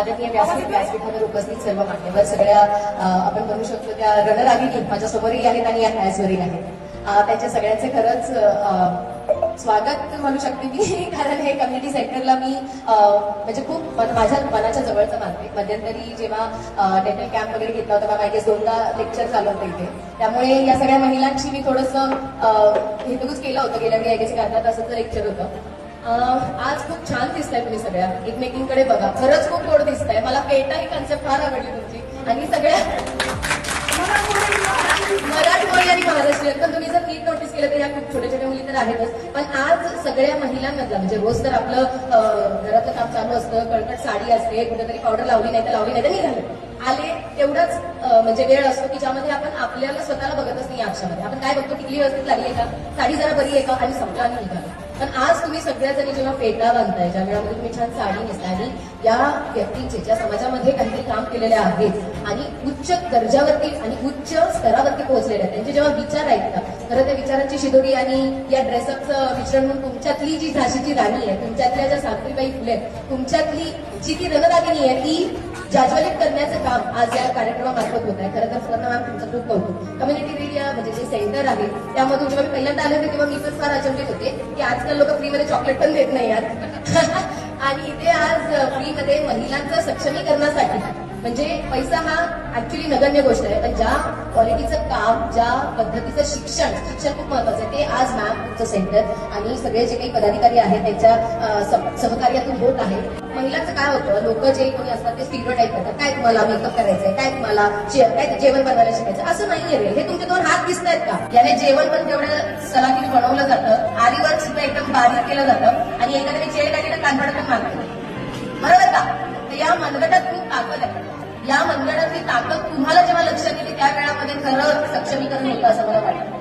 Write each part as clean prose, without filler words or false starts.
आदरणीय व्यासपीठावर उपस्थित सर्व मान्यवर, सगळ्या आपण म्हणू शकतो त्या रणरागिणी माझ्यासमोरही आहेत आणि या न्यायासवरही आहेत. त्यांच्या सगळ्यांचे खरंच स्वागत म्हणू शकते मी, कारण हे कम्युनिटी सेंटरला मी म्हणजे खूप माझ्या मनाच्या जवळचं मानते. मध्यंतरी जेव्हा डेंटल कॅम्प वगैरे घेतला होता, मला माहिती 2दा लेक्चर झालं होतं इथे, त्यामुळे या सगळ्या महिलांशी मी थोडंसं हितगुज केलं होतं. गेल्या वेळी अर्धा तासाचं लेक्चर होतं. आज खूप छान दिसताय तुम्ही सगळ्या, एकमेकींकडे बघा, खरंच खूप गोड दिसताय. मला पेटा ही कन्सेप्ट फार आवडली तुमची, आणि सगळ्या मराठमोळी आणि महाराष्ट्रीयन, पण तुम्ही जर नीट नोटीस केलं तर या खूप छोट्या छोट्या मुली तर आहेतच, पण आज सगळ्या महिलांमधला म्हणजे रोज तर आपलं घरातलं काम चालू असतं, कळकट साडी असते, कुठेतरी पावडर लावली नाही तर निघाले आले, तेवढाच म्हणजे वेळ असतो की ज्यामध्ये आपण आपल्याला स्वतःला बघतच नाही. आक्षामध्ये आपण काय बघतो, टिकली व्यवस्थित लागली आहे का, साडी जरा बरी आहे का, आणि समजा आणि निघालं. पण आज तुम्ही सगळ्याजणी जेव्हा पेटा बांधताय, ज्या वेळामध्ये तुम्ही छान साडी नेसताय आणि या व्यक्तींचे ज्या समाजामध्ये काहीतरी काम केलेले आहेत आणि उच्च दर्जावरती आणि उच्च स्तरावरती पोहोचलेले आहेत, त्यांचे जेव्हा विचार ऐकता, खरं त्या विचारांची शिदोरी आणि या ड्रेसअपचं मिश्रण म्हणून तुमच्यातली जी झाशीची राणी आहे, तुमच्यातल्या ज्या सावित्रीबाई फुले, तुमच्यातली जी ती रणरागिणी आहे, ती जाज्वलित करण्याचं काम आज या कार्यक्रमामार्फत होत आहे. खरं तर सुवर्णा मॅम तुमचं खूप कौतुक. कम्युनिटी एरिया म्हणजे जे सेंटर आहे त्यामधून जेव्हा मी पहिल्यांदा आले होते तेव्हा मी पण फार अचंबित होते की आजकाल लोक फ्रीमध्ये चॉकलेट पण देत नाही आणि इथे आज फ्रीमध्ये महिलांचं सक्षमीकरणासाठी, म्हणजे पैसा हा ऍक्च्युली नगण्य गोष्ट आहे, पण ज्या क्वालिटीचं काम, ज्या पद्धतीचं शिक्षण खूप महत्वाचं आहे, ते आज मॅम तुमचं सेंटर आणि सगळे जे काही पदाधिकारी आहेत त्यांच्या सहकार्यातून होत आहे. महिलांचं काय होतं, लोक जे कोणी असतात ते स्टिरियोटाईप करतात, काय तुम्हाला मेकअप करायचंय, काय तुम्हाला काय जेवण बनवायला शिकायचं, असं नाहीये रे. हे तुमचे 2 हात दिसत आहेत का, याने जेवण पण तेवढं सलाखीने बनवलं जातं, आरी वर्क सुद्धा एकदम बारीक केलं जातं, आणि एखाद्याने चेड काढली तर कानफडा पण मारते, बरोबर का. तर या मनगटात खूप ताकद आहे. या मनगटातली ताकद तुम्हाला जेव्हा लक्षात येते त्या वेळामध्ये खरं सक्षमीकरण होतं असं मला वाटतं.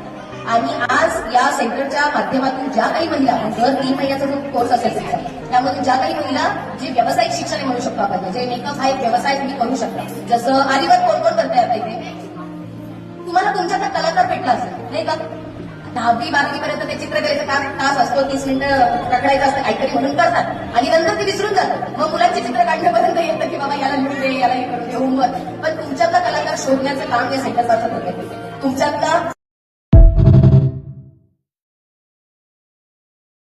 आणि आज या सेंटरच्या माध्यमातून ज्या काही महिला, दर 3 महिन्याचा जो कोर्स असेल त्यामधून ज्या काही महिला जे व्यावसायिक शिक्षण म्हणू शकतो आपण, म्हणजे मेकअप हा एक व्यवसाय तुम्ही करू शकता. जसं आरीवर कोण कोण करताय आता इथे, तुम्हाला तुमच्याकडे कलाकार भेटला असेल नाही का. 10वी 12वी पर्यंत ते चित्र करायचं काम तास असतो, 30 मिनिटं पकडायचं असतं, काहीतरी म्हणून करतात आणि नंतर ते विसरून जातात. मग मुलांची चित्र काढण्यापर्यंत येतं की बाबा याला लिहून दे, याला हे करून दे, होमवर्क. पण तुमच्यातला कलाकार शोधण्याचं काम या सेंटरमार्फत होते. तुमच्यातला